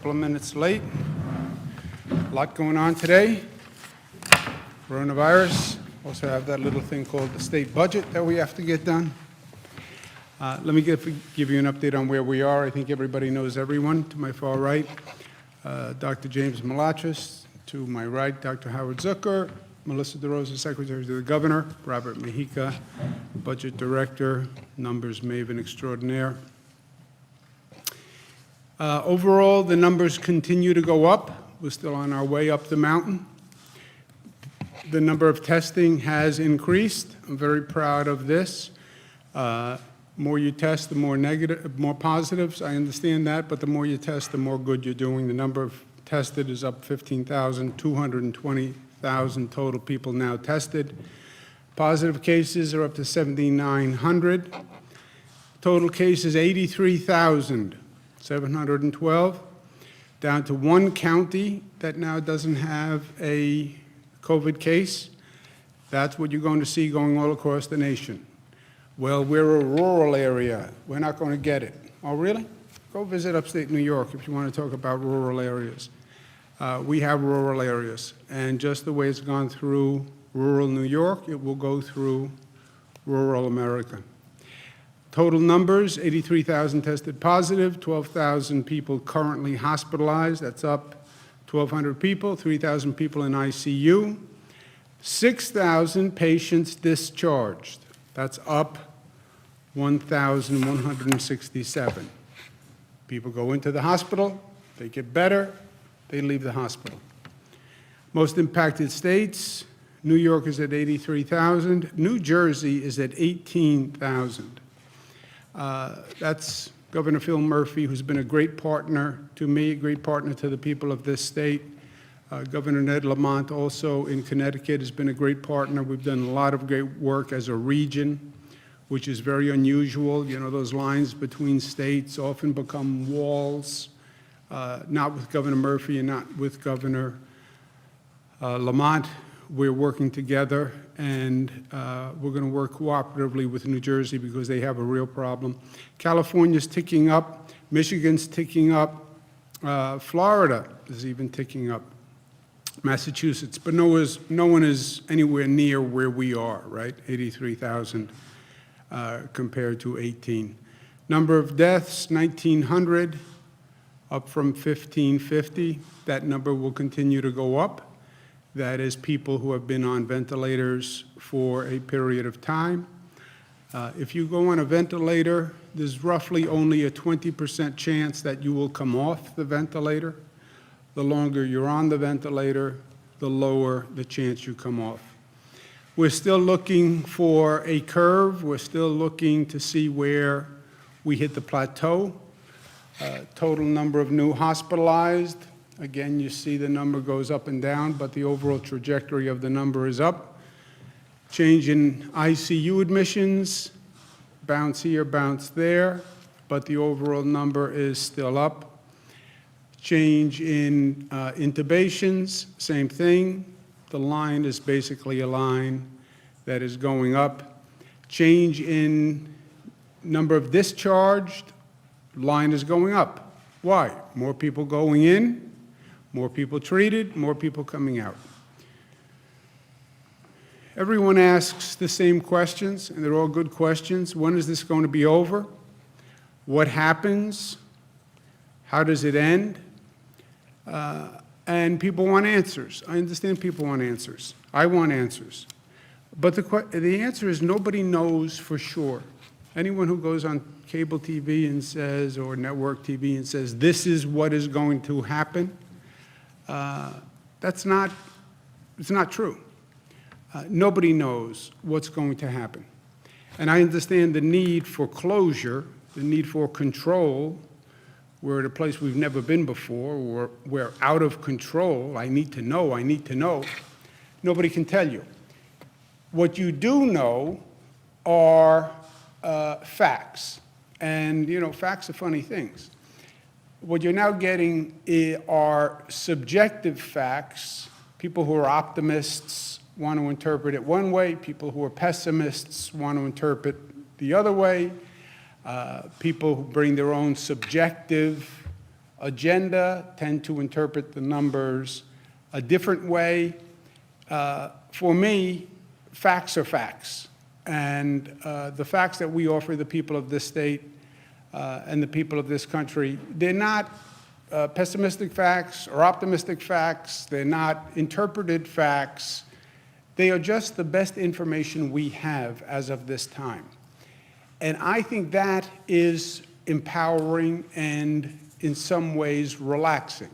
couple of minutes late. A lot going on today. Coronavirus. Also have that little thing called the state budget that we have to get done. Let me give you an update on where we are. I think everybody knows everyone. To my far right, Dr. James Malatras. To my right, Dr. Howard Zucker. Melissa DeRosa, Secretary to the Governor. Robert Mejica, Budget Director, Numbers Maven Extraordinaire. Overall, the numbers continue to go up. We're still on our way up the mountain. The number of testing has increased. I'm very proud of this. More you test, the more negative, more positives. I understand that, but the more you test, the more good you're doing. The number of tested is up 15,000, 220,000 total people now tested. Positive cases are up to 7,900. Total cases 83,712. Down to one county that now doesn't have a COVID case. That's what you're going to see going all across the nation. Well, we're a rural area. We're not going to get it. Oh, really? Go visit upstate New York if you want to talk about rural areas. We have rural areas, and just the way it's gone through rural New York, it will go through rural America. Total numbers, 83,000 tested positive, 12,000 people currently hospitalized. That's up 1,200 people, 3,000 people in ICU, 6,000 patients discharged. That's up 1,167. People go into the hospital, they get better, they leave the hospital. Most impacted states, New York is at 83,000. New Jersey is at 18,000. That's Governor Phil Murphy, who's been a great partner to me, a great partner to the people of this state. Governor Ned Lamont, also in Connecticut, has been a great partner. We've done a lot of great work as a region, which is very unusual. You know, those lines between states often become walls, not with Governor Murphy and not with Governor Lamont. We're working together, and we're going to work cooperatively with New Jersey because they have a real problem. California's ticking up. Michigan's ticking up. Florida is even ticking up. Massachusetts, but no one is anywhere near where we are, right? 83,000 compared to 18. Number of deaths, 1,900, up from 1,550. That number will continue to go up. That is people who have been on ventilators for a period of time. If you go on a ventilator, there's roughly only a 20% chance that you will come off the ventilator. The longer you're on the ventilator, the lower the chance you come off. We're still looking for a curve. We're still looking to see where we hit the plateau. Total number of new hospitalized. Again, you see the number goes up and down, but the overall trajectory of the number is up. Change in ICU admissions, bounce here, bounce there, but the overall number is still up. Change in intubations, same thing. The line is basically a line that is going up. Change in number of discharged, line is going up. Why? More people going in, more people treated, more people coming out. Everyone asks the same questions, and they're all good questions. When is this going to be over? What happens? How does it end? And people want answers. I understand people want answers. I want answers. But the answer is nobody knows for sure. Anyone who goes on cable TV and says, or network TV and says, this is what is going to happen, it's not true. Nobody knows what's going to happen. And I understand the need for closure, the need for control. We're at a place we've never been before. We're out of control. I need to know, I need to know. Nobody can tell you. What you do know are facts. And, you know, facts are funny things. What you're now getting are subjective facts. People who are optimists want to interpret it one way. People who are pessimists want to interpret the other way. People who bring their own subjective agenda tend to interpret the numbers a different way. For me, facts are facts. And the facts that we offer the people of this state and the people of this country, they're not pessimistic facts or optimistic facts. They're not interpreted facts. They are just the best information we have as of this time. And I think that is empowering and in some ways relaxing.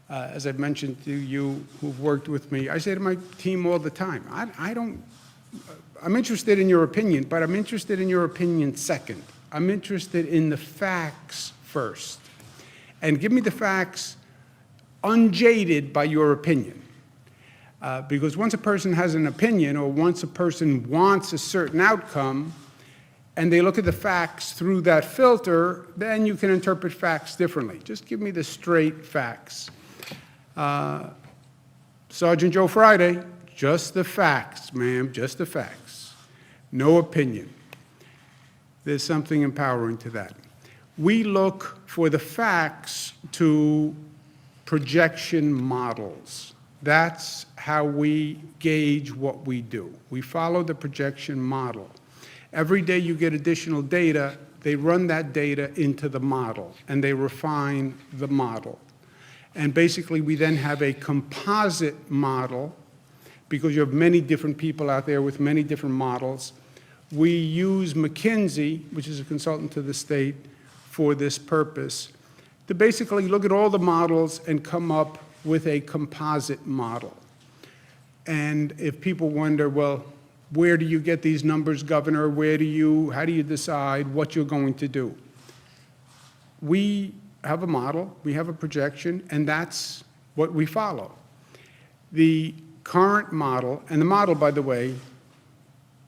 As I've mentioned to you who've worked with me, I say to my team all the time, I'm interested in your opinion, but I'm interested in your opinion second. I'm interested in the facts first. And give me the facts unjaded by your opinion. Because once a person has an opinion or once a person wants a certain outcome and they look at the facts through that filter, then you can interpret facts differently. Just give me the straight facts. Sergeant Joe Friday, just the facts, ma'am, just the facts. No opinion. There's something empowering to that. We look for the facts to projection models. That's how we gauge what we do. We follow the projection model. Every day you get additional data, they run that data into the model, and they refine the model. And basically, we then have a composite model, because you have many different people out there with many different models. We use McKinsey, which is a consultant to the state, for this purpose, to basically look at all the models and come up with a composite model. And if people wonder, well, where do you get these numbers, Governor? How do you decide what you're going to do? We have a model, we have a projection, and that's what we follow. The current model, and the model, by the way,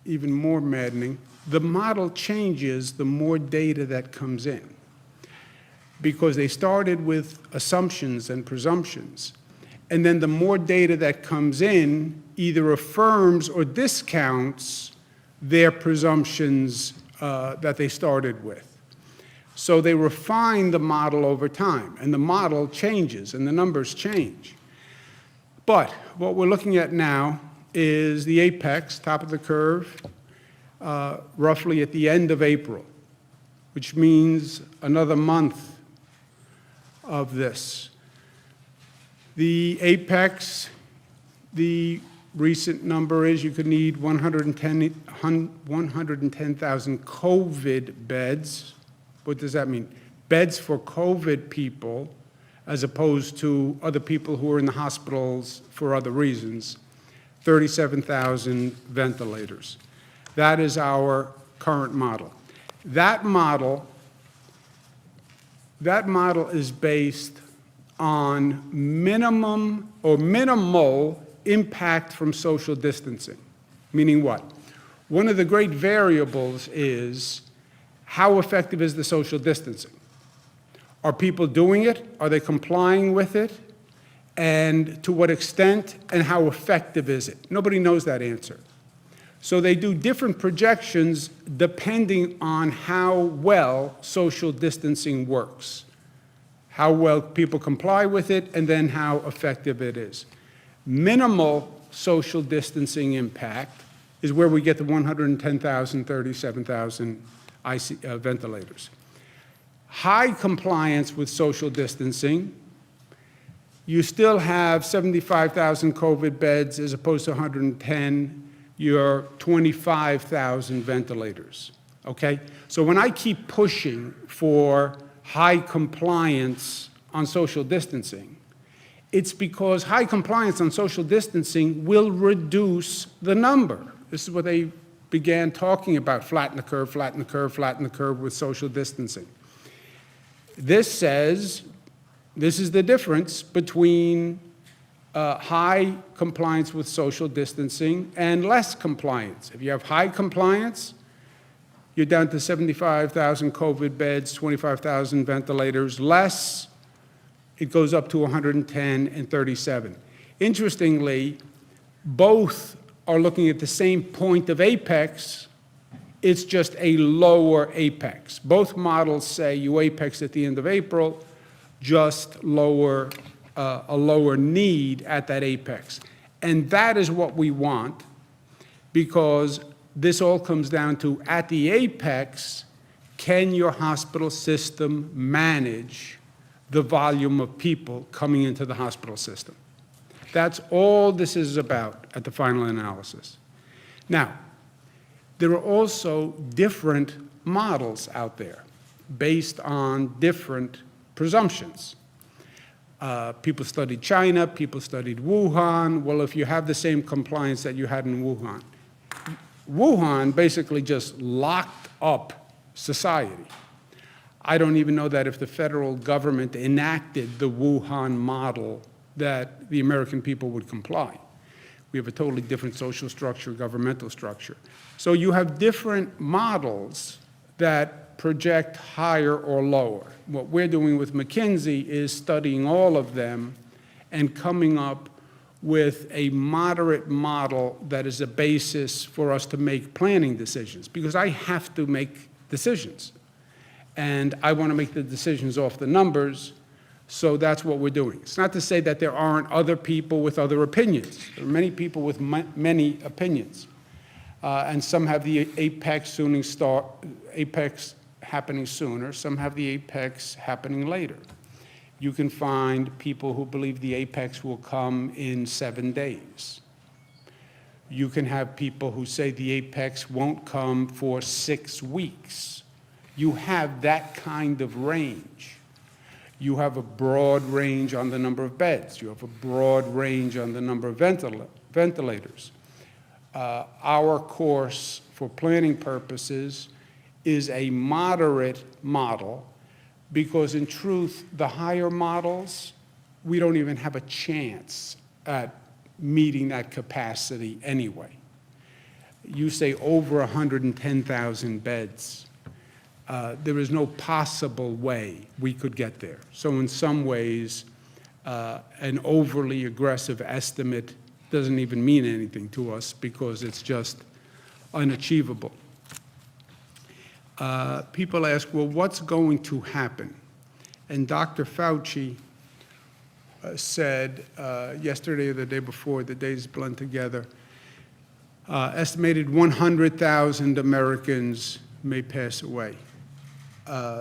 even more maddening, the model changes the more data that comes in, because they started with assumptions and presumptions. And then the more data that comes in either affirms or discounts their presumptions that they started with. So they refine the model over time, and the model changes, and the numbers change. But what we're looking at now is the apex, top of the curve, roughly at the end of April, which means another month of this. The apex, the recent number is you could need 110,000 COVID beds. What does that mean? Beds for COVID people, as opposed to other people who are in the hospitals for other reasons. 37,000 ventilators. That is our current model. That model is based on minimum or minimal impact from social distancing. Meaning what? One of the great variables is how effective is the social distancing? Are people doing it? Are they complying with it? And to what extent and how effective is it? Nobody knows that answer. So they do different projections depending on how well social distancing works, how well people comply with it, and then how effective it is. Minimal social distancing impact is where we get the 110,000, 37,000 ventilators. High compliance with social distancing, you still have 75,000 COVID beds as opposed to 110, you're 25,000 ventilators, okay? So when I keep pushing for high compliance on social distancing, it's because high compliance on social distancing will reduce the number. This is what they began talking about, flatten the curve, flatten the curve, flatten the curve with social distancing. This says, this is the difference between high compliance with social distancing and less compliance. If you have high compliance, you're down to 75,000 COVID beds, 25,000 ventilators. Less, it goes up to 110 and 37. Interestingly, both are looking at the same point of apex. It's just a lower apex. Both models say you apex at the end of April. just a lower need at that apex. And that is what we want, because this all comes down to, at the apex, can your hospital system manage the volume of people coming into the hospital system? That's all this is about at the final analysis. Now, there are also different models out there based on different presumptions. People studied China, people studied Wuhan. Well, if you have the same compliance that you had in Wuhan, Wuhan basically just locked up society. I don't even know that if the federal government enacted the Wuhan model that the American people would comply. We have a totally different social structure, governmental structure. So you have different models that project higher or lower. What we're doing with McKinsey is studying all of them and coming up with a moderate model that is a basis for us to make planning decisions, because I have to make decisions. And I want to make the decisions off the numbers, so that's what we're doing. It's not to say that there aren't other people with other opinions. There are many people with many opinions. And some have the apex happening sooner, some have the apex happening later. You can find people who believe the apex will come in 7 days. You can have people who say the apex won't come for 6 weeks. You have that kind of range. You have a broad range on the number of beds. You have a broad range on the number of ventilators. Our course, for planning purposes, is a moderate model, because in truth, the higher models, we don't even have a chance at meeting that capacity anyway. You say over 110,000 beds. There is no possible way we could get there. So in some ways, an overly aggressive estimate doesn't even mean anything to us, because it's just unachievable. People ask, well, what's going to happen? And Dr. Fauci said yesterday or the day before, the days blend together, estimated 100,000 Americans may pass away.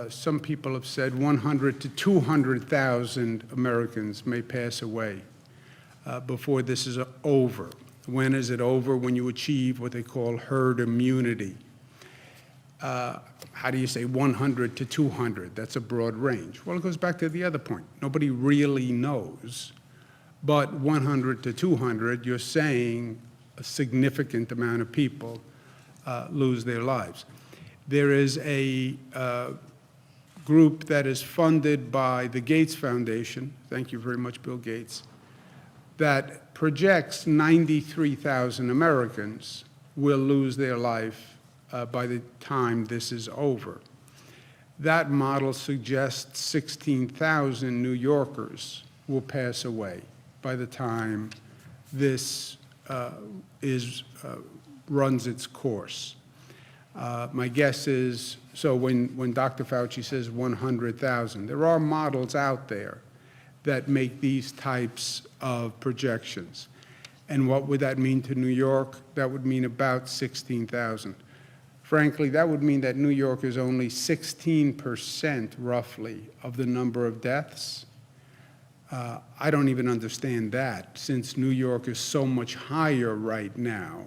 Some people have said 100 to 200,000 Americans may pass away before this is over. When is it over? When you achieve what they call herd immunity. How do you say 100 to 200? That's a broad range. Well, it goes back to the other point. Nobody really knows. But 100 to 200, you're saying a significant amount of people lose their lives. There is a group that is funded by the Gates Foundation, thank you very much, Bill Gates, that projects 93,000 Americans will lose their life by the time this is over. That model suggests 16,000 New Yorkers will pass away by the time this runs its course. My guess is, so when Dr. Fauci says 100,000, there are models out there that make these types of projections. And what would that mean to New York? That would mean about 16,000. Frankly, that would mean that New York is only 16% roughly of the number of deaths. I don't even understand that, since New York is so much higher right now.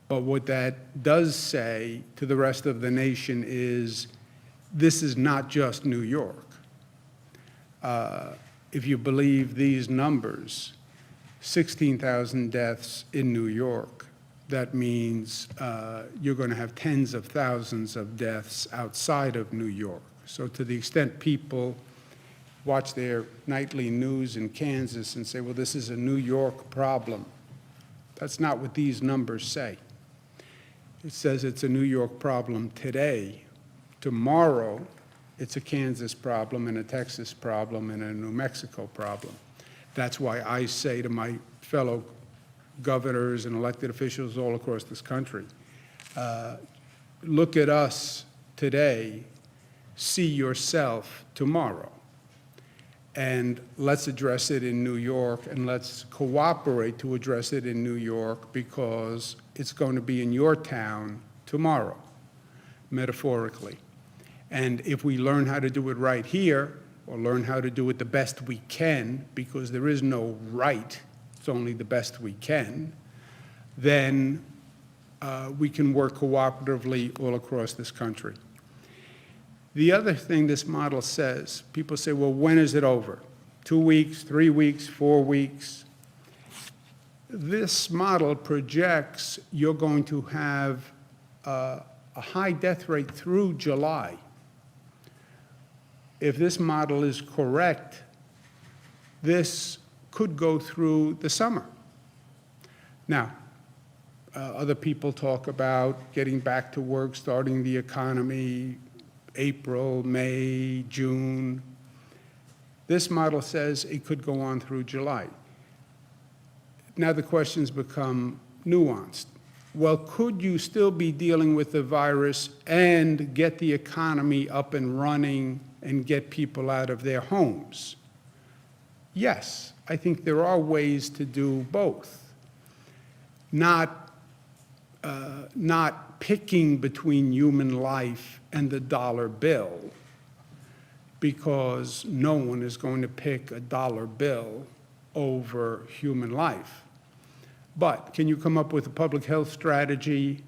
But what that does say to the rest of the nation is, this is not just New York. If you believe these numbers, 16,000 deaths in New York, that means you're going to have tens of thousands of deaths outside of New York. So to the extent people watch their nightly news in Kansas and say, well, this is a New York problem, that's not what these numbers say. It says it's a New York problem today. Tomorrow, it's a Kansas problem and a Texas problem and a New Mexico problem. That's why I say to my fellow governors and elected officials all across this country, look at us today, see yourself tomorrow. and let's address it in New York, and let's cooperate to address it in New York because it's going to be in your town tomorrow, metaphorically. And if we learn how to do it right here, or learn how to do it the best we can, because there is no right, it's only the best we can, then we can work cooperatively all across this country. The other thing this model says, people say, well, when is it over? 2 weeks, 3 weeks, 4 weeks? This model projects you're going to have a high death rate through July. If this model is correct, this could go through the summer. Now, other people talk about getting back to work, starting the economy, April, May, June. This model says it could go on through July. Now the questions become nuanced. Well, could you still be dealing with the virus and get the economy up and running and get people out of their homes? Yes, I think there are ways to do both. Not picking between human life and the dollar bill, because no one is going to pick a dollar bill over human life. But can you come up with a public health strategy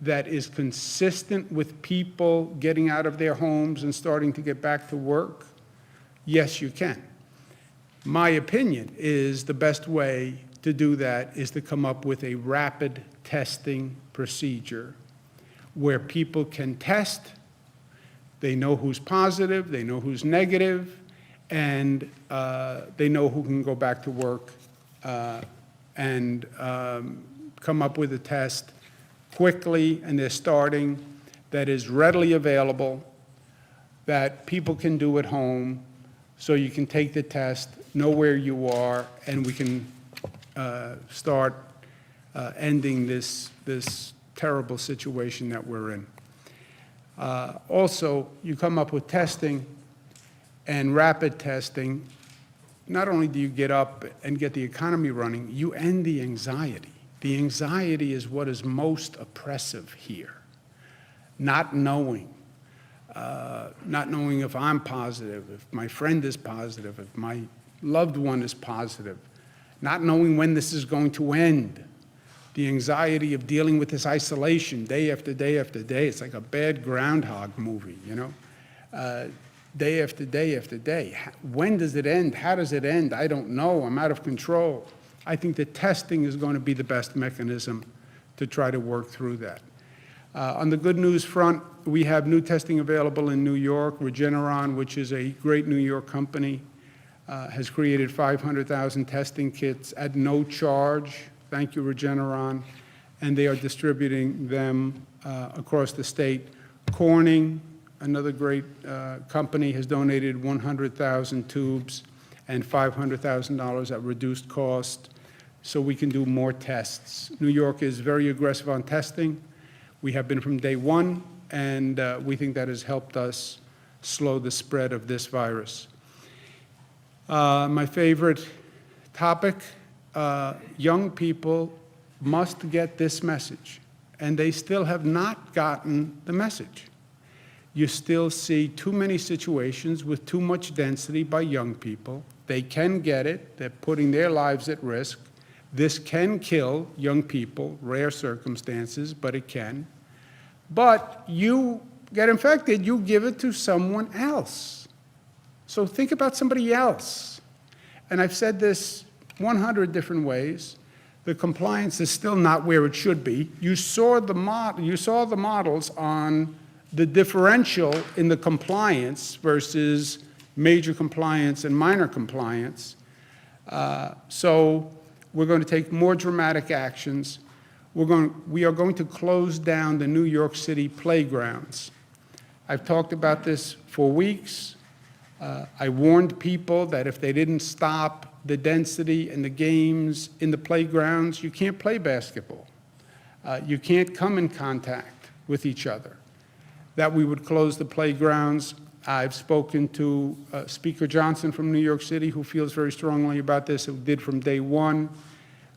that is consistent with people getting out of their homes and starting to get back to work? Yes, you can. My opinion is the best way to do that is to come up with a rapid testing procedure where people can test, they know who's positive, they know who's negative, and they know who can go back to work and come up with a test quickly, and they're starting, that is readily available, that people can do at home, so you can take the test, know where you are, and we can start ending this terrible situation that we're in. Also, you come up with testing and rapid testing. Not only do you get up and get the economy running, you end the anxiety. The anxiety is what is most oppressive here. Not knowing if I'm positive, if my friend is positive, if my loved one is positive, not knowing when this is going to end. The anxiety of dealing with this isolation day after day after day. It's like a bad Groundhog movie, you know? Day after day after day. When does it end? How does it end? I don't know. I'm out of control. I think that testing is going to be the best mechanism to try to work through that. On the good news front, we have new testing available in New York. Regeneron, which is a great New York company, has created 500,000 testing kits at no charge. Thank you, Regeneron. And they are distributing them across the state. Corning, another great company, has donated 100,000 tubes and $500,000 at reduced cost, so we can do more tests. New York is very aggressive on testing. We have been from day one, and we think that has helped us slow the spread of this virus. My favorite topic, young people must get this message, and they still have not gotten the message. You still see too many situations with too much density by young people. They can get it. They're putting their lives at risk. This can kill young people, rare circumstances, but it can. But you get infected, you give it to someone else. So think about somebody else. And I've said this 100 different ways. The compliance is still not where it should be. You saw the models on the differential in the compliance versus major compliance and minor compliance. So we're going to take more dramatic actions. We are going to close down the New York City playgrounds. I've talked about this for weeks. I warned people that if they didn't stop the density and the games in the playgrounds, you can't play basketball. You can't come in contact with each other. That we would close the playgrounds. I've spoken to Speaker Johnson from New York City, who feels very strongly about this, who did from day one.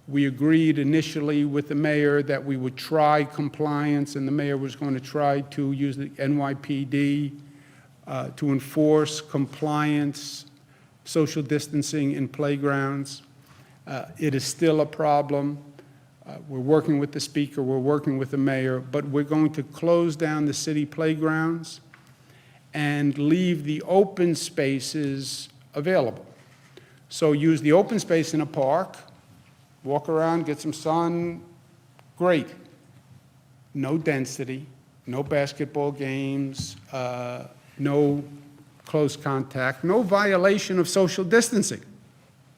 We agreed initially with the mayor that we would try compliance, and the mayor was going to try to use the NYPD to enforce compliance, social distancing in playgrounds. It is still a problem. We're working with the speaker, we're working with the mayor, but we're going to close down the city playgrounds and leave the open spaces available. So use the open space in a park, walk around, get some sun, great. No density, no basketball games, no close contact, no violation of social distancing,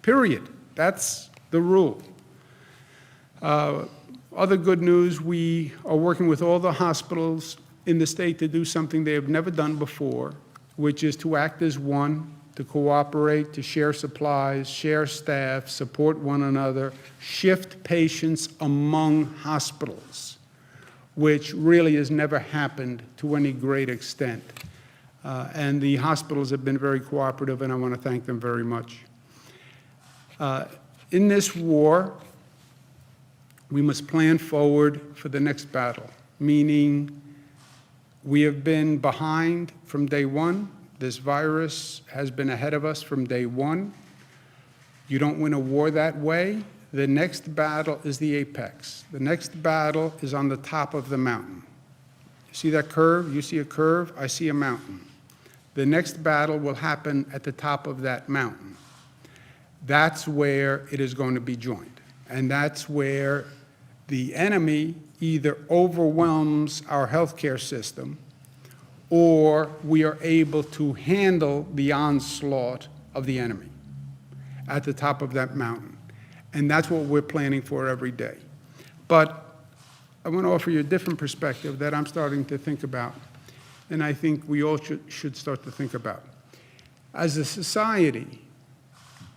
period. That's the rule. Other good news, we are working with all the hospitals in the state to do something they have never done before, which is to act as one, to cooperate, to share supplies, share staff, support one another, shift patients among hospitals, which really has never happened to any great extent. And the hospitals have been very cooperative, and I want to thank them very much. In this war, we must plan forward for the next battle, meaning we have been behind from day one. This virus has been ahead of us from day one. You don't win a war that way. The next battle is the apex. The next battle is on the top of the mountain. You see that curve? You see a curve? I see a mountain. The next battle will happen at the top of that mountain. That's where it is going to be joined. And that's where the enemy either overwhelms our healthcare system, or we are able to handle the onslaught of the enemy at the top of that mountain. And that's what we're planning for every day. But I want to offer you a different perspective that I'm starting to think about, and I think we all should start to think about. As a society,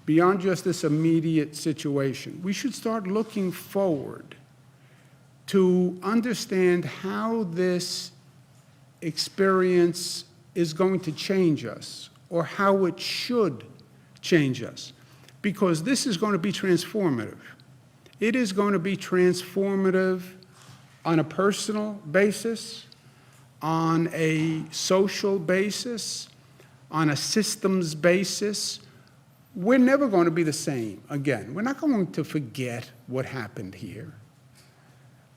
beyond just this immediate situation, we should start looking forward to understand how this experience is going to change us, or how it should change us, because this is going to be transformative. It is going to be transformative on a personal basis, on a social basis, on a systems basis. We're never going to be the same again. We're not going to forget what happened here.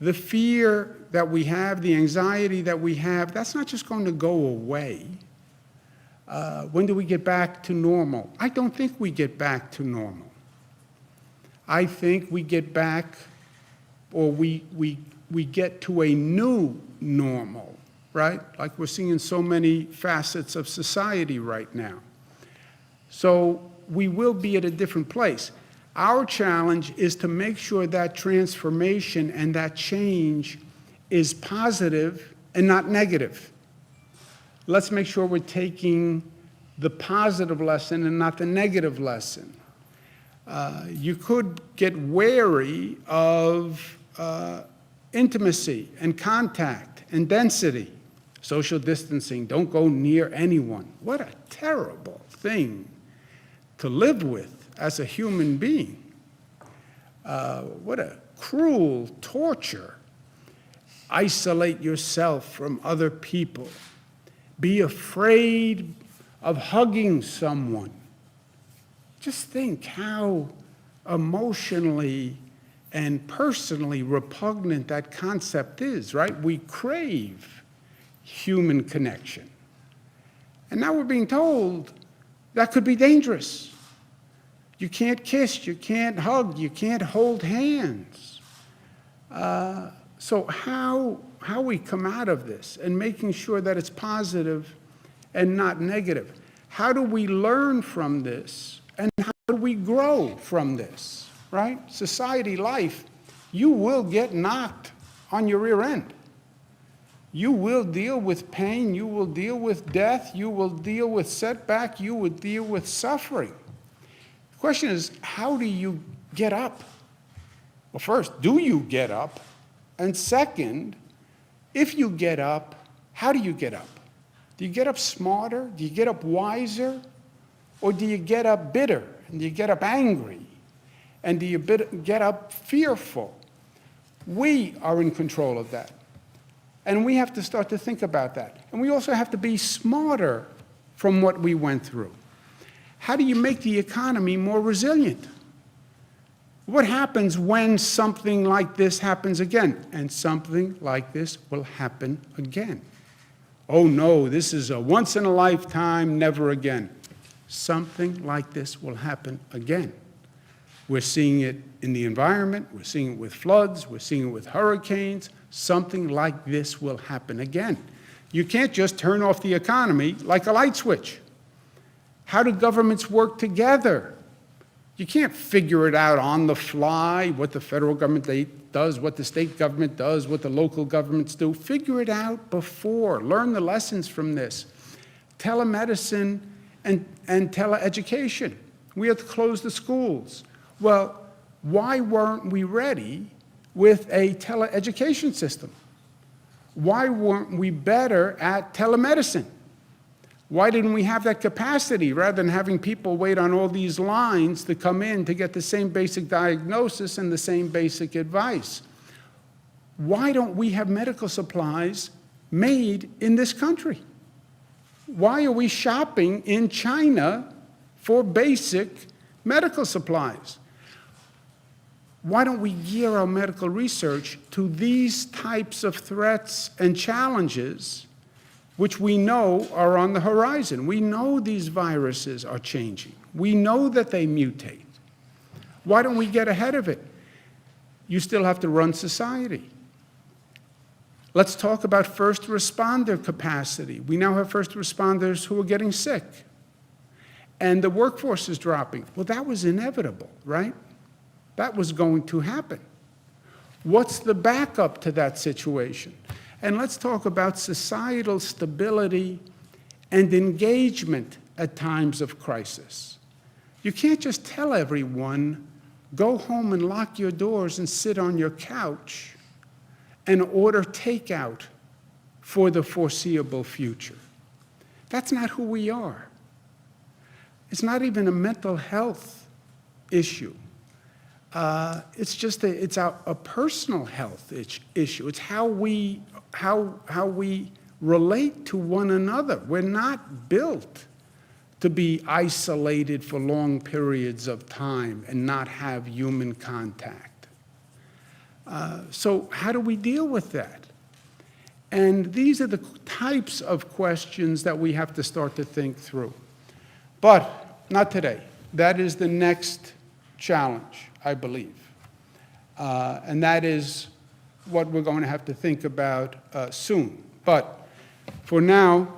The fear that we have, the anxiety that we have, that's not just going to go away. When do we get back to normal? I don't think we get back to normal. I think we get back, or we get to a new normal, right? Like we're seeing so many facets of society right now. So we will be at a different place. Our challenge is to make sure that transformation and that change is positive and not negative. Let's make sure we're taking the positive lesson and not the negative lesson. You could get wary of intimacy and contact and density. Social distancing, don't go near anyone. What a terrible thing to live with as a human being. What a cruel torture. Isolate yourself from other people. Be afraid of hugging someone. Just think how emotionally and personally repugnant that concept is, right? We crave human connection. And now we're being told that could be dangerous. You can't kiss, you can't hug, you can't hold hands. So how we come out of this and making sure that it's positive and not negative? How do we learn from this, and how do we grow from this, right? Society life, you will get knocked on your rear end. You will deal with pain, you will deal with death, you will deal with setback, you will deal with suffering. The question is, how do you get up? Well, first, do you get up? And second, if you get up, how do you get up? Do you get up smarter? Do you get up wiser? Or do you get up bitter? And do you get up angry? And do you get up fearful? We are in control of that. And we have to start to think about that. And we also have to be smarter from what we went through. How do you make the economy more resilient? What happens when something like this happens again? And something like this will happen again. Oh no, this is a once in a lifetime, never again. Something like this will happen again. We're seeing it in the environment, we're seeing it with floods, we're seeing it with hurricanes. Something like this will happen again. You can't just turn off the economy like a light switch. How do governments work together? You can't figure it out on the fly, what the federal government does, what the state government does, what the local governments do. Figure it out before. Learn the lessons from this. Telemedicine and teleeducation. We have to close the schools. Well, why weren't we ready with a teleeducation system? Why weren't we better at telemedicine? Why didn't we have that capacity rather than having people wait on all these lines to come in to get the same basic diagnosis and the same basic advice? Why don't we have medical supplies made in this country? Why are we shopping in China for basic medical supplies? Why don't we gear our medical research to these types of threats and challenges which we know are on the horizon? We know these viruses are changing. We know that they mutate. Why don't we get ahead of it? You still have to run society. Let's talk about first responder capacity. We now have first responders who are getting sick, and the workforce is dropping. Well, that was inevitable, right? That was going to happen. What's the backup to that situation? And let's talk about societal stability and engagement at times of crisis. You can't just tell everyone, go home and lock your doors and sit on your couch and order takeout for the foreseeable future. That's not who we are. It's not even a mental health issue. It's just a personal health issue. It's how we relate to one another. We're not built to be isolated for long periods of time and not have human contact. So how do we deal with that? And these are the types of questions that we have to start to think through. But not today. That is the next challenge, I believe. And that is what we're going to have to think about soon. But for now,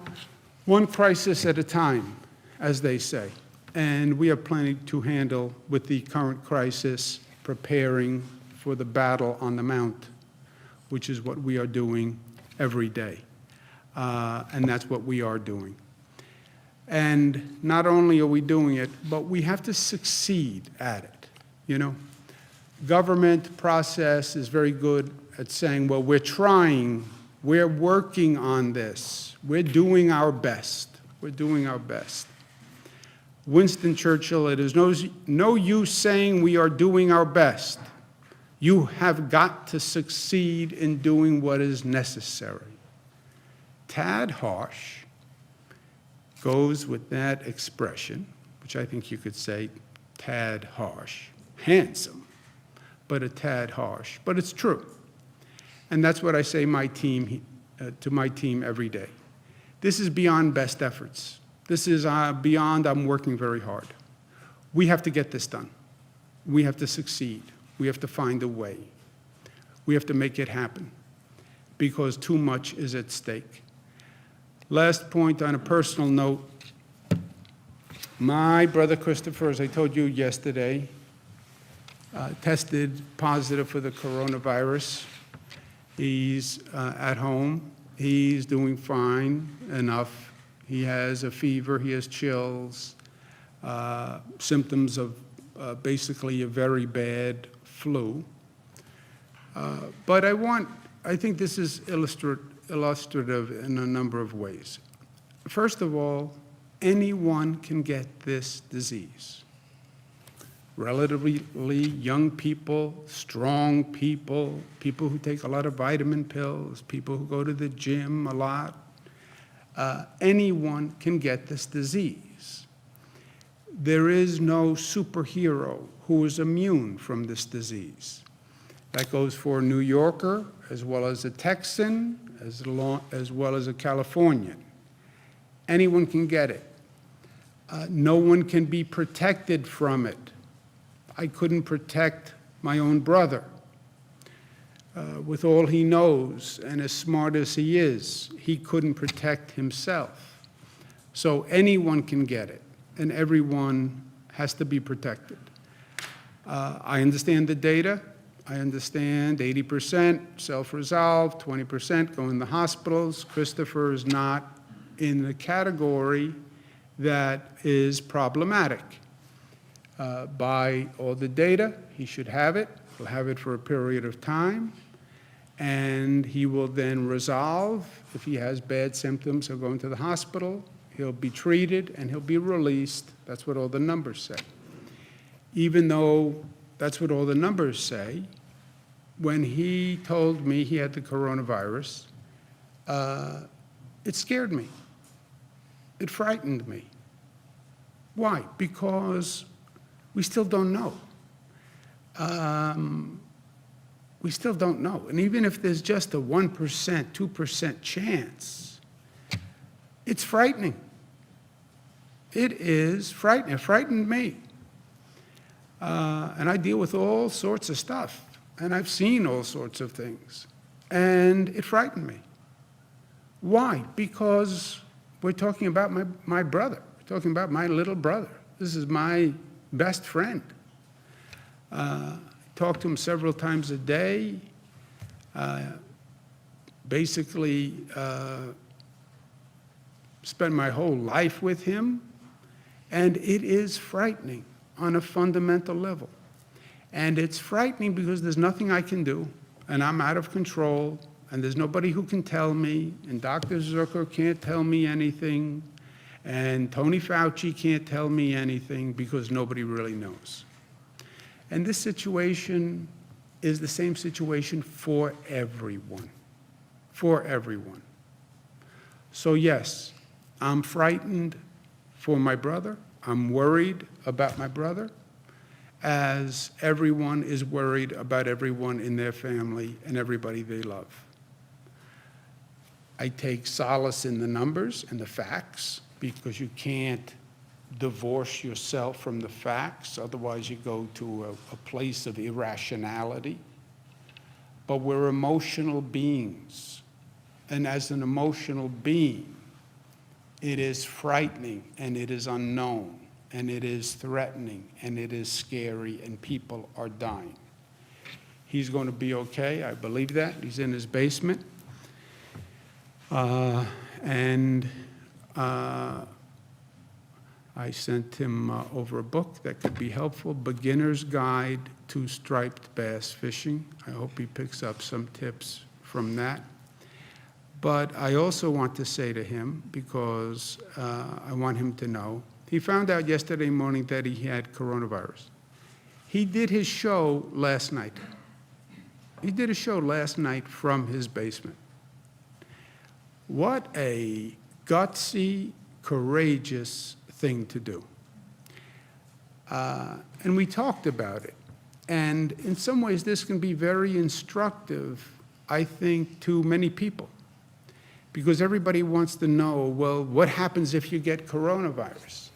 one crisis at a time, as they say. And we have plenty to handle with the current crisis, preparing for the battle on the Mount, which is what we are doing every day. And that's what we are doing. And not only are we doing it, but we have to succeed at it, you know? Government process is very good at saying, well, we're trying, we're working on this, we're doing our best, we're doing our best. Winston Churchill, it is no use saying we are doing our best. You have got to succeed in doing what is necessary. Tad harsh goes with that expression, which I think you could say tad harsh, handsome, but a tad harsh, but it's true. And that's what I say to my team every day. This is beyond best efforts. This is beyond I'm working very hard. We have to get this done. We have to succeed. We have to find a way. We have to make it happen because too much is at stake. Last point on a personal note, my brother Christopher, as I told you yesterday, tested positive for the coronavirus. He's at home. He's doing fine enough. He has a fever. He has chills, symptoms of basically a very bad flu. But I think this is illustrative in a number of ways. First of all, anyone can get this disease. Relatively young people, strong people, people who take a lot of vitamin pills, people who go to the gym a lot. Anyone can get this disease. There is no superhero who is immune from this disease. That goes for a New Yorker, as well as a Texan, as well as a Californian. Anyone can get it. No one can be protected from it. I couldn't protect my own brother. With all he knows and as smart as he is, he couldn't protect himself. So anyone can get it, and everyone has to be protected. I understand the data. I understand 80% self-resolve, 20% go in the hospitals. Christopher is not in the category that is problematic. By all the data, he should have it. He'll have it for a period of time, and he will then resolve. If he has bad symptoms, he'll go into the hospital, he'll be treated, and he'll be released. That's what all the numbers say. Even though that's what all the numbers say, when he told me he had the coronavirus, it scared me. It frightened me. Why? Because we still don't know. We still don't know. And even if there's just a 1%, 2% chance, it's frightening. It is frightening. It frightened me. And I deal with all sorts of stuff. And I've seen all sorts of things. And it frightened me. Why? Because we're talking about my brother. We're talking about my little brother. This is my best friend. Talk to him several times a day. Basically, spend my whole life with him. And it is frightening on a fundamental level. And it's frightening because there's nothing I can do, and I'm out of control, and there's nobody who can tell me, and Dr. Zucker can't tell me anything, and Tony Fauci can't tell me anything because nobody really knows. And this situation is the same situation for everyone, for everyone. So yes, I'm frightened for my brother. I'm worried about my brother, as everyone is worried about everyone in their family and everybody they love. I take solace in the numbers and the facts, because you can't divorce yourself from the facts, otherwise you go to a place of irrationality. But we're emotional beings, and as an emotional being, it is frightening, and it is unknown, and it is threatening, and it is scary, and people are dying. He's going to be okay, I believe that. He's in his basement. I sent him over a book that could be helpful, Beginner's Guide to Striped Bass Fishing. I hope he picks up some tips from that. But I also want to say to him, because I want him to know, he found out yesterday morning that he had coronavirus. He did his show last night. He did a show last night from his basement. What a gutsy, courageous thing to do. And we talked about it. And in some ways, this can be very instructive, I think, to many people. Because everybody wants to know, well, what happens if you get coronavirus?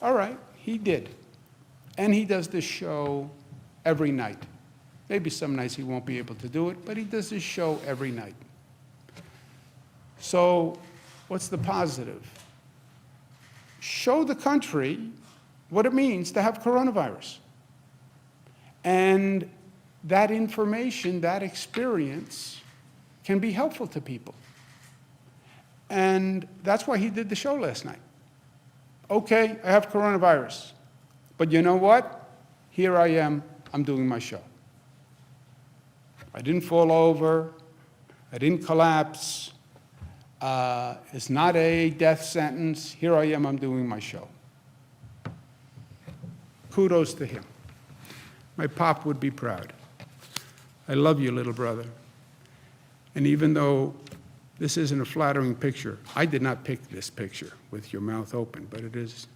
All right, he did. And he does this show every night. Maybe some nights he won't be able to do it, but he does this show every night. So what's the positive? Show the country what it means to have coronavirus. And that information, that experience, can be helpful to people. And that's why he did the show last night. Okay, I have coronavirus, but you know what? Here I am, I'm doing my show. I didn't fall over, I didn't collapse, It's not a death sentence. Here I am, I'm doing my show. Kudos to him. My pop would be proud. I love you, little brother. And even though this isn't a flattering picture, I did not pick this picture with your mouth open, but it is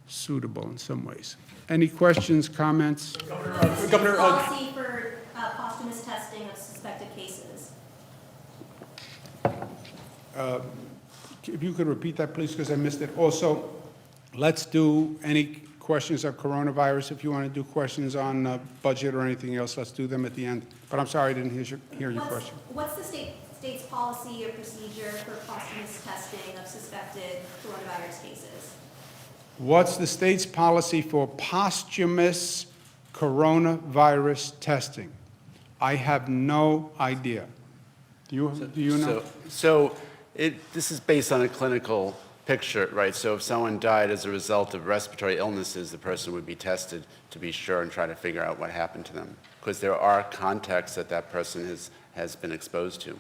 suitable in some ways. Any questions, comments? Governor, policy for posthumous testing of suspected cases. If you could repeat that, please, because I missed it. Also, let's do any questions on coronavirus. If you want to do questions on budget or anything else, let's do them at the end. But I'm sorry, I didn't hear your question. What's the state's policy or procedure for posthumous testing of suspected coronavirus cases? What's the state's policy for posthumous coronavirus testing? I have no idea. Do you know? This is based on a clinical picture, right? So if someone died as a result of respiratory illnesses, the person would be tested to be sure and try to figure out what happened to them, because there are contacts that that person has been exposed to.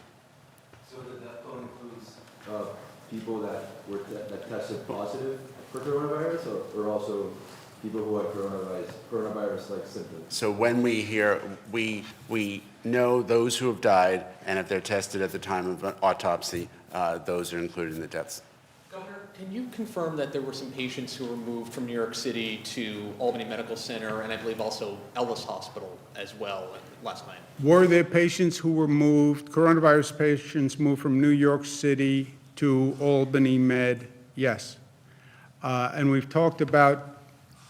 So the death toll includes people that tested positive for coronavirus, or also people who have coronavirus-like symptoms? So when we hear, we know those who have died, and if they're tested at the time of an autopsy, those are included in the deaths. Governor, can you confirm that there were some patients who were moved from New York City to Albany Medical Center, and I believe also Ellis Hospital as well last night? Were there patients who were moved, coronavirus patients moved from New York City to Albany Med? Yes. And we've talked about,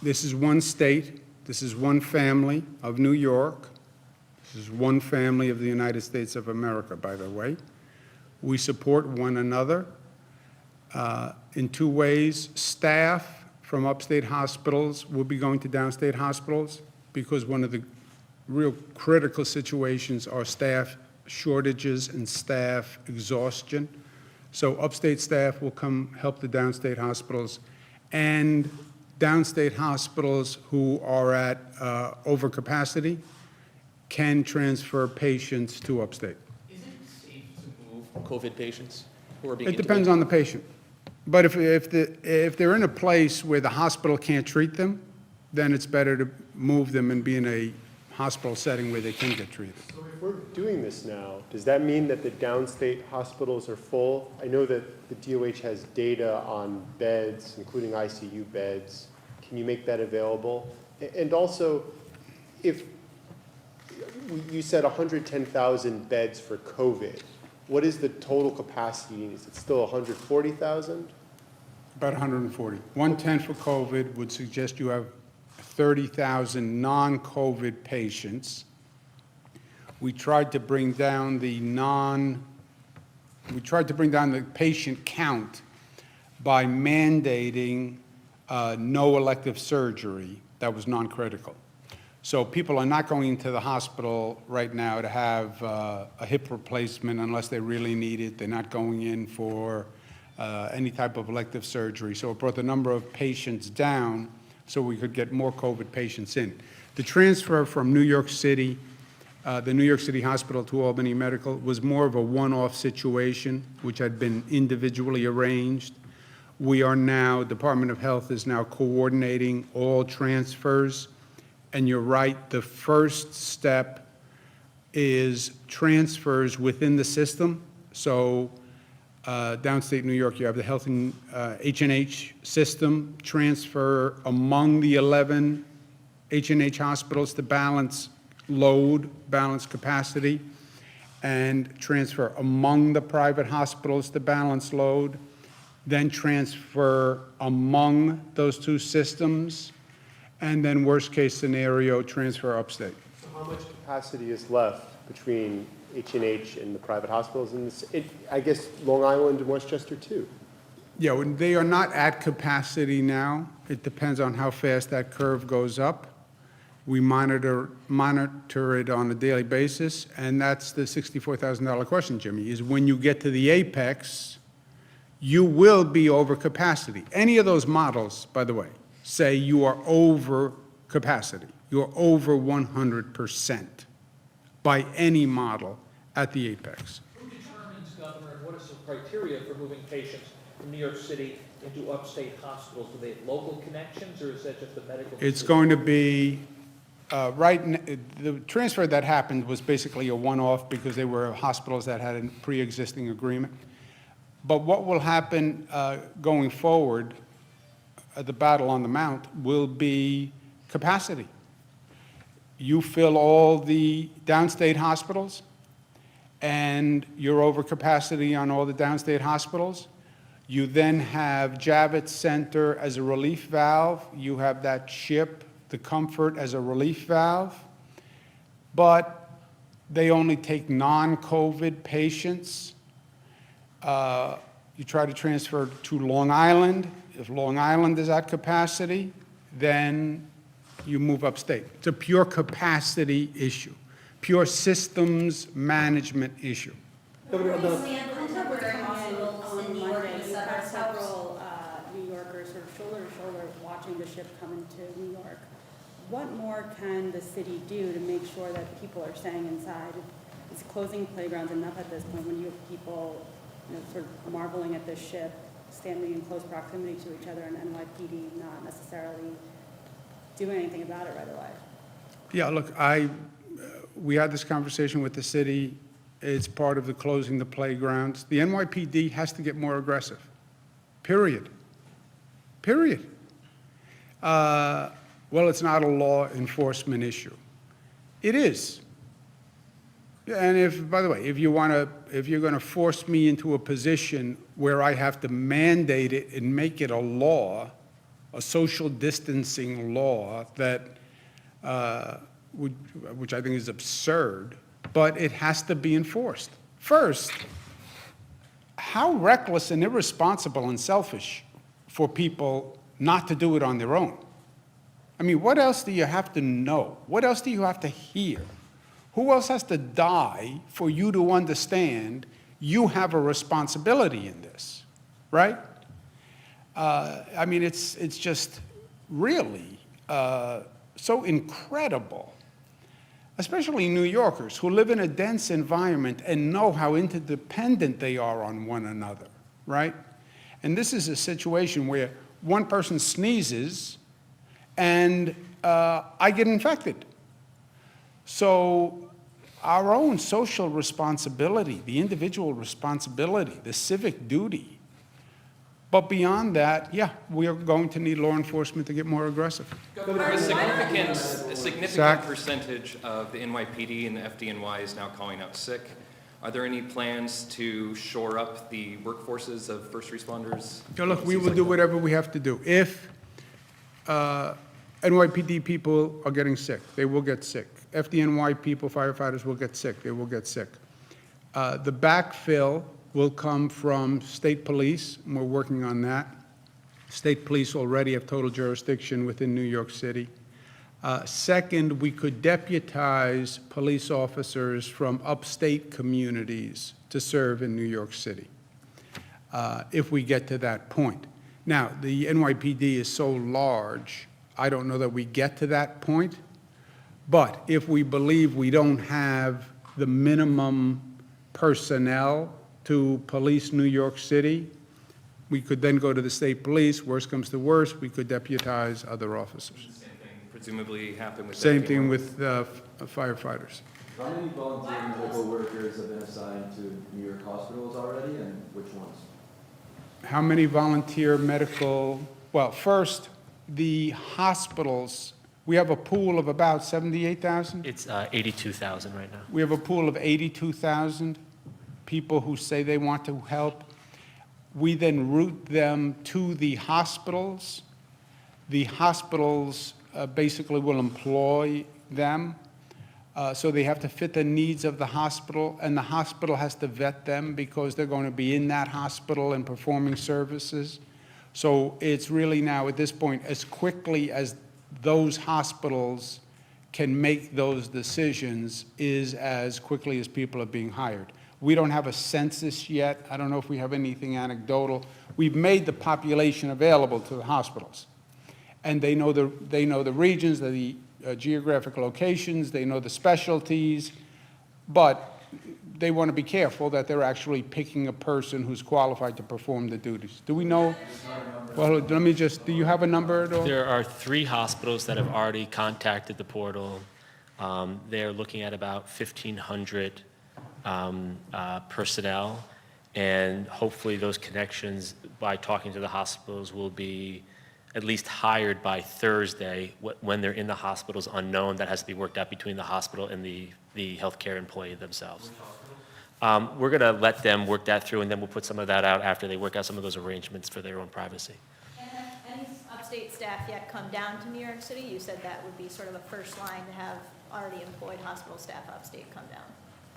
this is one state, this is one family of New York, this is one family of the United States of America, by the way. We support one another in two ways. Staff from upstate hospitals will be going to downstate hospitals because one of the real critical situations are staff shortages and staff exhaustion. So upstate staff will come help the downstate hospitals, and downstate hospitals who are at overcapacity can transfer patients to upstate. Is it safe to move COVID patients who are being It depends on the patient. But if they're in a place where the hospital can't treat them, then it's better to move them and be in a hospital setting where they can get treated. So if we're doing this now, does that mean that the downstate hospitals are full? I know that the DOH has data on beds, including ICU beds. Can you make that available? And also, if you said 110,000 beds for COVID, what is the total capacity? Is it still 140,000? About 140. 110 for COVID would suggest you have 30,000 non-COVID patients. We tried to bring down the patient count by mandating no elective surgery that was non-critical. So people are not going into the hospital right now to have a hip replacement unless they really need it. They're not going in for any type of elective surgery. So it brought the number of patients down so we could get more COVID patients in. The transfer from New York City, the New York City Hospital to Albany Medical was more of a one-off situation, which had been individually arranged. We are now, Department of Health is now coordinating all transfers. And you're right, the first step is transfers within the system. So downstate New York, you have the health and H&H system, transfer among the 11 H&H hospitals to balance load, balance capacity, and transfer among the private hospitals to balance load, then transfer among those two systems, and then worst-case scenario, transfer upstate. So how much capacity is left between H&H and the private hospitals? And I guess Long Island and Westchester, too. Yeah, they are not at capacity now. It depends on how fast that curve goes up. We monitor it on a daily basis, and that's the $64,000 question, Jimmy, is when you get to the apex, you will be over capacity. Any of those models, by the way, say you are over capacity. You're over 100% by any model at the apex. Who determines, Governor, and what is the criteria for moving patients from New York City into upstate hospitals? Do they have local connections, or is that just a medical It's decision? going to be, the transfer that happened was basically a one-off because they were hospitals that had a pre-existing agreement. But what will happen going forward, the battle on the Mount, will be capacity. You fill all the downstate hospitals, and you're over capacity on all the downstate hospitals. You then have Javits Center as a relief valve. You have that ship, the Comfort, as a relief valve. But they only take non-COVID patients. You try to transfer to Long Island. If Long Island is at capacity, then you move upstate. It's a pure capacity issue, pure systems management issue. Previously, in contemporary hospitals in New York and the You had suburbs, several New Yorkers sort of shoulder to shoulder watching the ship come into New York. What more can the city do to make sure that people are staying inside? Is closing playgrounds enough at this point when you have people, sort of marveling at this ship, standing in close proximity to each other, and NYPD not necessarily doing anything about it right away? Yeah, look, we had this conversation with the city. It's part of the closing the playgrounds. The NYPD has to get more aggressive, period. Period. Well, it's not a law enforcement issue. It is. And by the way, if you're going to force me into a position where I have to mandate it and make it a law, a social distancing law that, which I think is absurd, but it has to be enforced. First, how reckless and irresponsible and selfish for people not to do it on their own. I mean, what else do you have to know? What else do you have to hear? Who else has to die for you to understand you have a responsibility in this, right? I mean, it's just really so incredible, especially New Yorkers who live in a dense environment and know how interdependent they are on one another, right? And this is a situation where one person sneezes and I get infected. So our own social responsibility, the individual responsibility, the civic duty. But beyond that, yeah, we are going to need law enforcement to get more aggressive. Governor, a significant Zach? percentage of the NYPD and the FDNY is now calling out sick. Are there any plans to shore up the workforces of first responders? So look, we will do whatever we have to do. If NYPD people are getting sick, they will get sick. FDNY people, firefighters will get sick, they will get sick. The backfill will come from state police, and we're working on that. State police already have total jurisdiction within New York City. Second, we could deputize police officers from upstate communities to serve in New York City, if we get to that point. Now, the NYPD is so large, I don't know that we get to that point, but if we believe we don't have the minimum personnel to police New York City, we could then go to the state police. Worst comes to worst, we could deputize other officers. Same thing presumably happen with Same FDNY? thing with firefighters. How many volunteer medical workers have been assigned to New York hospitals already, and which ones? How many volunteer medical, well, first, the hospitals, we have a pool of about 78,000? It's 82,000 right now. We have a pool of 82,000 people who say they want to help. We then route them to the hospitals. The hospitals basically will employ them. So they have to fit the needs of the hospital, and the hospital has to vet them because they're going to be in that hospital and performing services. So it's really now, at this point, as quickly as those hospitals can make those decisions is as quickly as people are being hired. We don't have a census yet. I don't know if we have anything anecdotal. We've made the population available to the hospitals. And they know the regions, the geographic locations, they know the specialties. But they want to be careful that they're actually picking a person who's qualified to perform the duties. Do we know? Well, let me just, do you have a number at all? There are 3 hospitals that have already contacted the portal. They're looking at about 1,500 personnel, and hopefully those connections, by talking to the hospitals, will be at least hired by Thursday. When they're in the hospitals, unknown. That has to be worked out between the hospital and the healthcare employee themselves. We're going to let them work that through, and then we'll put some of that out after they work out some of those arrangements for their own privacy. And have any upstate staff yet come down to New York City? You said that would be sort of a first line to have already employed hospital staff upstate come down.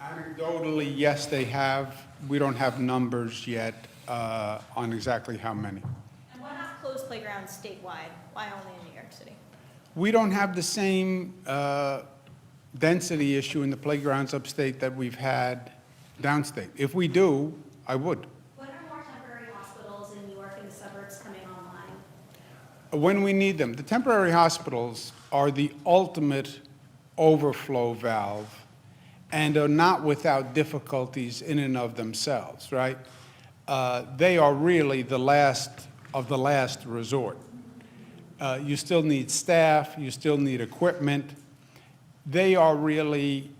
Anecdotally, yes, they have. We don't have numbers yet on exactly how many. And why not close playgrounds statewide? Why only in New York City? We don't have the same density issue in the playgrounds upstate that we've had downstate. If we do, I would. When are more temporary hospitals in New York and the suburbs coming online? When we need them. The temporary hospitals are the ultimate overflow valve and are not without difficulties in and of themselves, right? They are really the last of the last resort. You still need staff, you still need equipment. They are really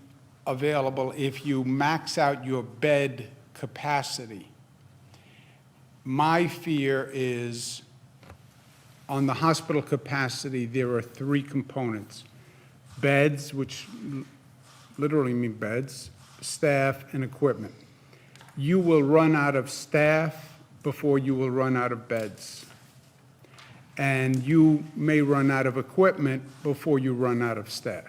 available if you max out your bed capacity. My fear is on the hospital capacity, there are 3 components. Beds, which literally mean beds, staff, and equipment. You will run out of staff before you will run out of beds. And you may run out of equipment before you run out of staff.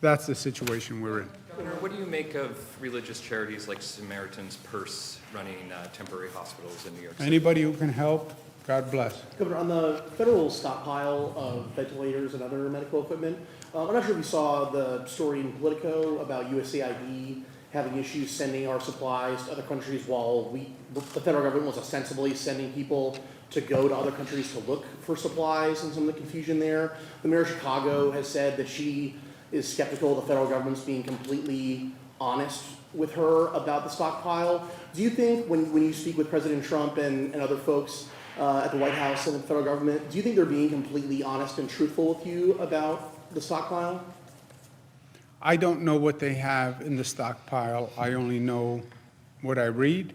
That's the situation we're in. Governor, what do you make of religious charities like Samaritan's Purse running temporary hospitals in New York City? Anybody who can help, God bless. Governor, on the federal stockpile of ventilators and other medical equipment, I'm not sure if you saw the story in Politico about USAID having issues sending our supplies to other countries while the federal government was ostensibly sending people to go to other countries to look for supplies, and some of the confusion there. The mayor of Chicago has said that she is skeptical of the federal government's being completely honest with her about the stockpile. Do you think when you speak with President Trump and other folks at the White House and the federal government, do you think they're being completely honest and truthful with you about the stockpile? I don't know what they have in the stockpile. I only know what I read.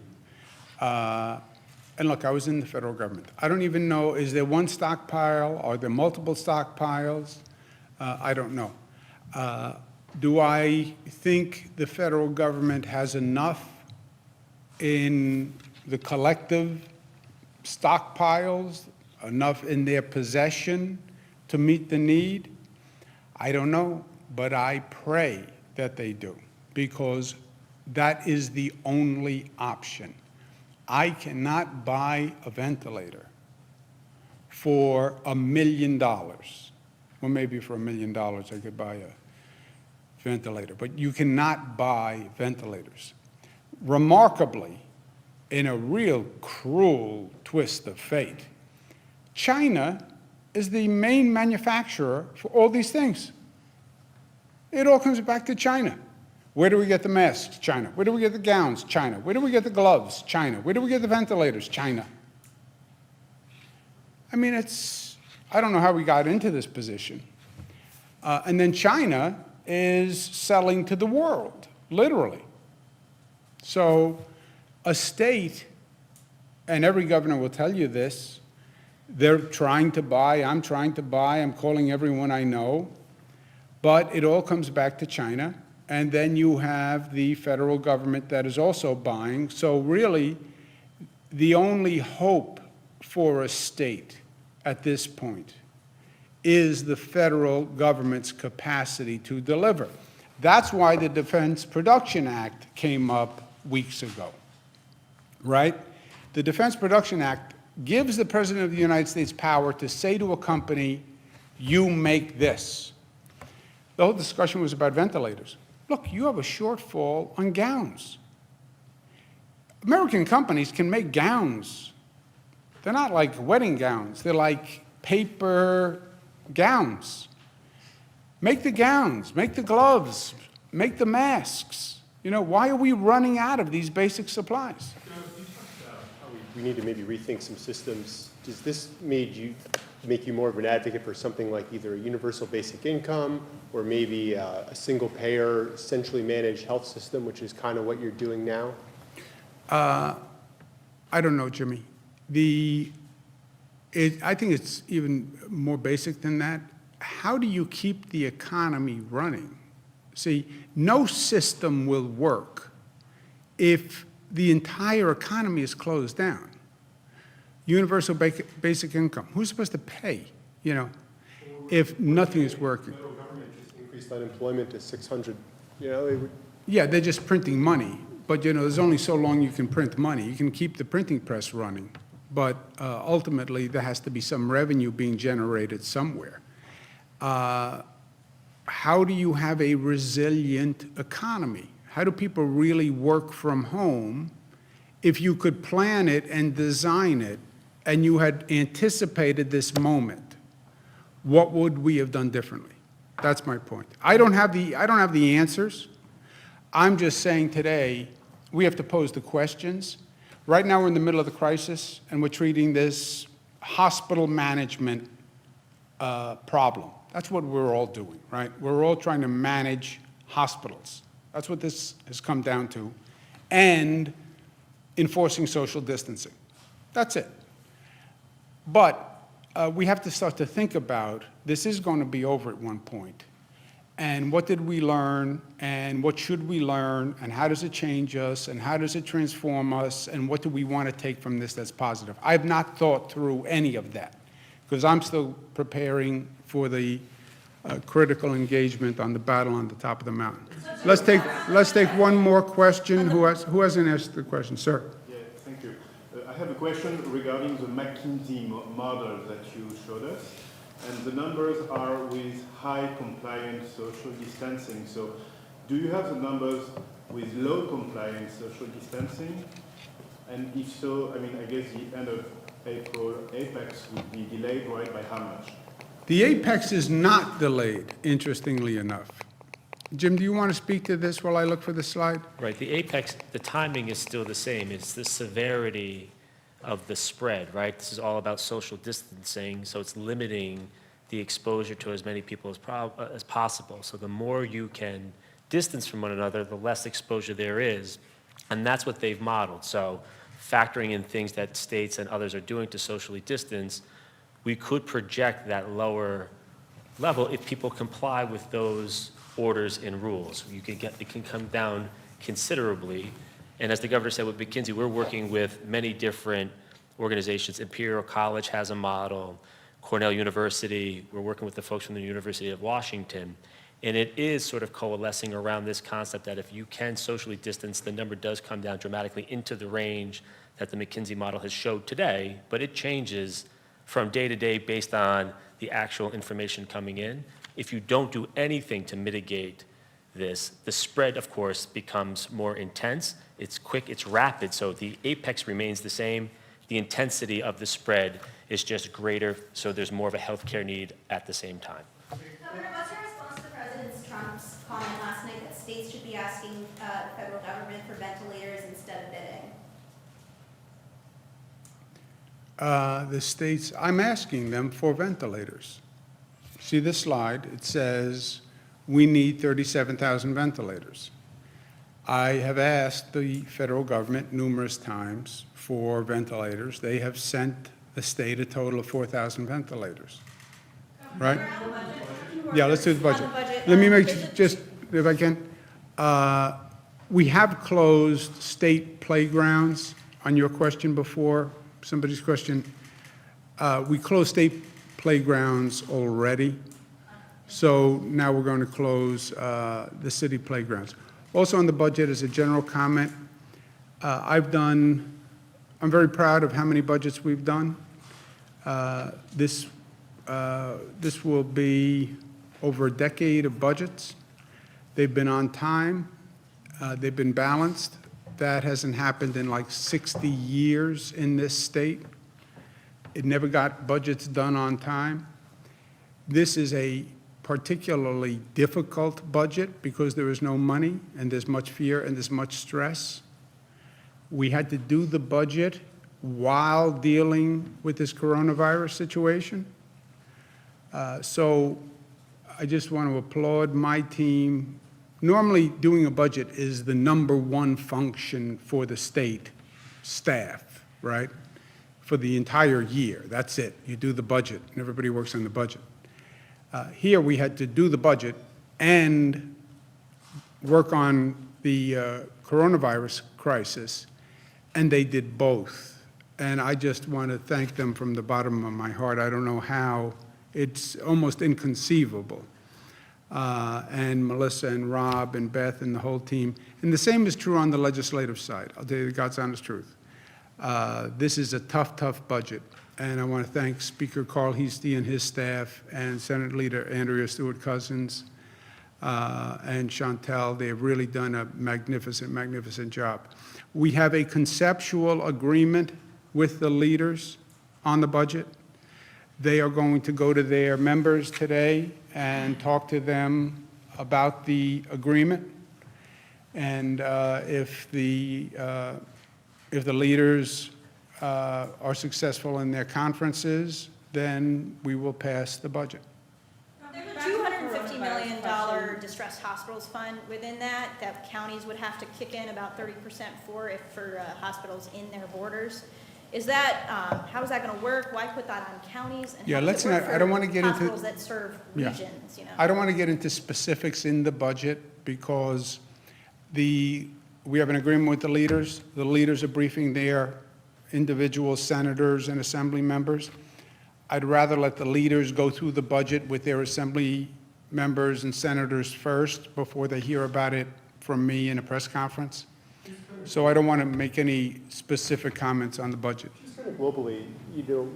And look, I was in the federal government. I don't even know, is there one stockpile? Are there multiple stockpiles? I don't know. Do I think the federal government has enough in the collective stockpiles, enough in their possession to meet the need? I don't know, but I pray that they do, because that is the only option. I cannot buy a ventilator for $1 million. Well, maybe for $1 million I could buy a ventilator, but you cannot buy ventilators. Remarkably, in a real cruel twist of fate, China is the main manufacturer for all these things. It all comes back to China. Where do we get the masks? China. Where do we get the gowns? China. Where do we get the gloves? China. Where do we get the ventilators? China. I mean, I don't know how we got into this position. And then China is selling to the world, literally. So a state, and every governor will tell you this, they're trying to buy, I'm trying to buy, I'm calling everyone I know, but it all comes back to China. And then you have the federal government that is also buying. So really, the only hope for a state at this point is the federal government's capacity to deliver. That's why the Defense Production Act came up weeks ago, right? The Defense Production Act gives the President of the United States power to say to a company, you make this. The whole discussion was about ventilators. Look, you have a shortfall on gowns. American companies can make gowns. They're not like wedding gowns. They're like paper gowns. Make the gowns, make the gloves, make the masks. You know, why are we running out of these basic supplies? We need to maybe rethink some systems. Does this make you more of an advocate for something like either a universal basic income or maybe a single payer, centrally managed health system, which is kind of what you're doing now? I don't know, Jimmy. I think it's even more basic than that. How do you keep the economy running? See, no system will work if the entire economy is closed down. Universal basic income, who's supposed to pay, you know, if nothing is working? The federal government just increased unemployment to 600, you know, it would. Yeah, they're just printing money, but, you know, there's only so long you can print money. You can keep the printing press running, but ultimately, there has to be some revenue being generated somewhere. How do you have a resilient economy? How do people really work from home if you could plan it and design it and you had anticipated this moment? What would we have done differently? That's my point. I don't have the answers. I'm just saying today, we have to pose the questions. Right now, we're in the middle of the crisis, and we're treating this hospital management problem. That's what we're all doing, right? We're all trying to manage hospitals. That's what this has come down to. And enforcing social distancing. That's it. But we have to start to think about, this is going to be over at one point. And what did we learn, and what should we learn, and how does it change us, and how does it transform us, and what do we want to take from this that's positive? I have not thought through any of that, because I'm still preparing for the critical engagement on the battle on the top of the mountain. Let's take one more question. Who hasn't asked the question? Sir. Yeah, thank you. I have a question regarding the McKinsey model that you showed us. And the numbers are with high compliance social distancing. So do you have the numbers with low compliance social distancing? And if so, I mean, I guess the end of April apex would be delayed, right, by how much? The apex is not delayed, interestingly enough. Jim, do you want to speak to this while I look for the slide? Right, the apex, the timing is still the same. It's the severity of the spread, right? This is all about social distancing, so it's limiting the exposure to as many people as possible. So the more you can distance from one another, the less exposure there is. And that's what they've modeled. So factoring in things that states and others are doing to socially distance, we could project that lower level if people comply with those orders and rules. It can come down considerably. And as the governor said with McKinsey, we're working with many different organizations. Imperial College has a model, Cornell University, we're working with the folks from the University of Washington. And it is sort of coalescing around this concept that if you can socially distance, the number does come down dramatically into the range that the McKinsey model has showed today, but it changes from day to day based on the actual information coming in. If you don't do anything to mitigate this, the spread, of course, becomes more intense. It's quick, it's rapid, so the apex remains the same. The intensity of the spread is just greater, so there's more of a healthcare need at the same time. Governor, what's your response to President Trump's comment last night that states should be asking the federal government for ventilators instead of bidding? The states, I'm asking them for ventilators. See this slide? It says we need 37,000 ventilators. I have asked the federal government numerous times for ventilators. They have sent the state a total of 4,000 ventilators. Right? Yeah, let's do the budget. Let me make just, if I can. We have closed state playgrounds on your question before, somebody's question. We closed state playgrounds already. So now we're going to close the city playgrounds. Also on the budget, as a general comment, I'm very proud of how many budgets we've done. This will be over a decade of budgets. They've been on time. They've been balanced. That hasn't happened in like 60 years in this state. It never got budgets done on time. This is a particularly difficult budget because there is no money and there's much fear and there's much stress. We had to do the budget while dealing with this coronavirus situation. So I just want to applaud my team. Normally, doing a budget is the #1 function for the state staff, right? For the entire year, that's it. You do the budget, and everybody works on the budget. Here, we had to do the budget and work on the coronavirus crisis, and they did both. And I just want to thank them from the bottom of my heart. I don't know how. It's almost inconceivable. And Melissa and Rob and Beth and the whole team. And the same is true on the legislative side. I'll tell you the God's honest truth. This is a tough, tough budget. And I want to thank Speaker Carl Heastie and his staff and Senate Leader Andrea Stewart-Cousins and Chantel. They have really done a magnificent, magnificent job. We have a conceptual agreement with the leaders on the budget. They are going to go to their members today and talk to them about the agreement. And if the leaders are successful in their conferences, then we will pass the budget. There's a $250 million distressed hospitals fund within that counties would have to kick in about 30% for hospitals in their borders. Is that, how is that going to work? Why put that on counties? And Yeah, how does let's it work not, for I don't want to get into. hospitals that serve Yeah. regions, you know? I don't want to get into specifics in the budget because we have an agreement with the leaders. The leaders are briefing their individual senators and assembly members. I'd rather let the leaders go through the budget with their assembly members and senators first before they hear about it from me in a press conference. So I don't want to make any specific comments on the budget. Just kind of globally,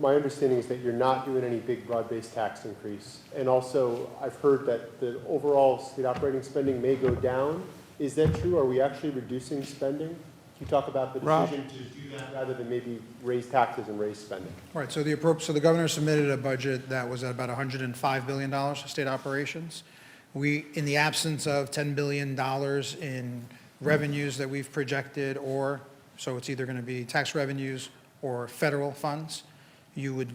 my understanding is that you're not doing any big broad-based tax increase. And also, I've heard that the overall state operating spending may go down. Is that true? Are we actually reducing spending? Can you talk about the Rob? decision to do that rather than maybe raise taxes and raise spending? Right, so the governor submitted a budget that was at about $105 billion for state operations. We, in the absence of $10 billion in revenues that we've projected, so it's either going to be tax revenues or federal funds, you'd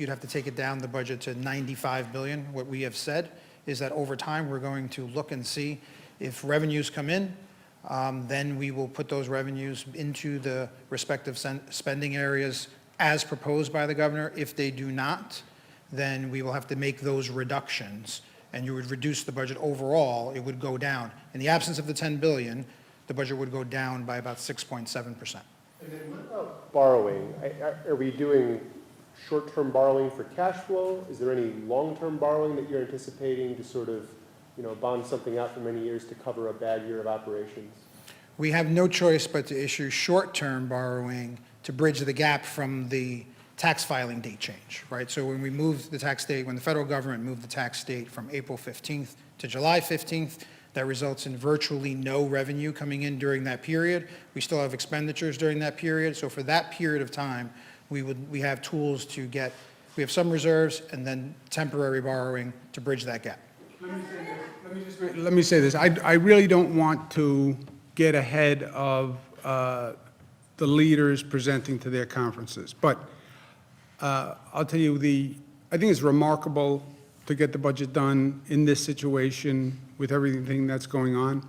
have to take it down the budget to $95 billion. What we have said is that over time, we're going to look and see if revenues come in, then we will put those revenues into the respective spending areas as proposed by the governor. If they do not, then we will have to make those reductions, and you would reduce the budget overall. It would go down. In the absence of the $10 billion, the budget would go down by about 6.7%. And then what about borrowing? Are we doing short-term borrowing for cash flow? Is there any long-term borrowing that you're anticipating to sort of, bond something out for many years to cover a bad year of operations? We have no choice but to issue short-term borrowing to bridge the gap from the tax filing date change, right? So when we moved the tax date, when the federal government moved the tax date from April 15th to July 15th, that results in virtually no revenue coming in during that period. We still have expenditures during that period. So for that period of time, we have tools to we have some reserves and then temporary borrowing to bridge that gap. Let me say this. I really don't want to get ahead of the leaders presenting to their conferences. But I'll tell you, I think it's remarkable to get the budget done in this situation with everything that's going on.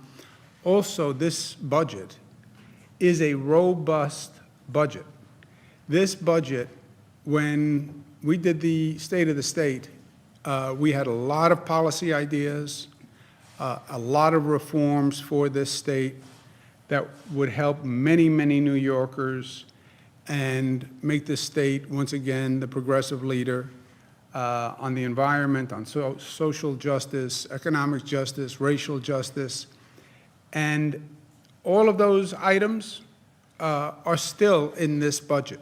Also, this budget is a robust budget. This budget, when we did the State of the State, we had a lot of policy ideas, a lot of reforms for this state that would help many, many New Yorkers and make this state, once again, the progressive leader on the environment, on social justice, economic justice, racial justice. And all of those items are still in this budget.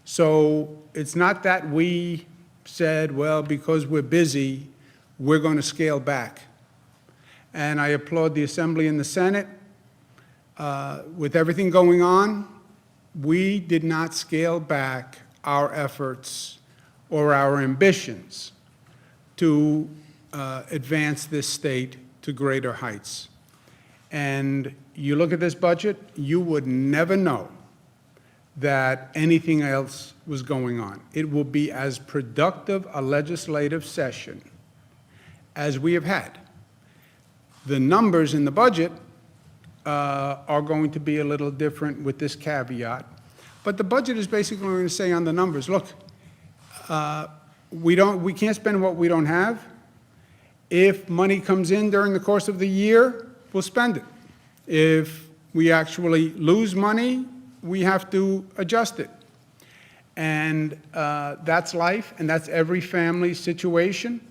So it's not that we said, well, because we're busy, we're going to scale back. And I applaud the Assembly and the Senate. With everything going on, we did not scale back our efforts or our ambitions to advance this state to greater heights. And you look at this budget, you would never know that anything else was going on. It will be as productive a legislative session as we have had. The numbers in the budget are going to be a little different with this caveat, but the budget is basically going to say on the numbers, look, we can't spend what we don't have. If money comes in during the course of the year, we'll spend it. If we actually lose money, we have to adjust it. And that's life, and that's every family's situation,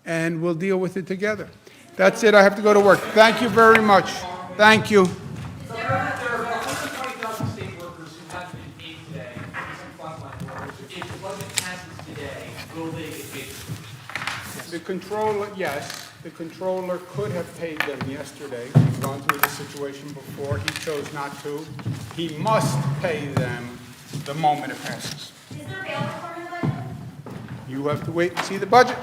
and we'll deal with it together. That's it, I have to go to work. Thank you very much. Thank you. There are 120,000 state workers who haven't been paid today, some frontline workers. If the budget passes today, will they get paid? The controller, yes, the controller could have paid them yesterday. We've gone through this situation before. He chose not to. He must pay them the moment it passes. Is there bail reform in the budget? You have to wait and see the budget.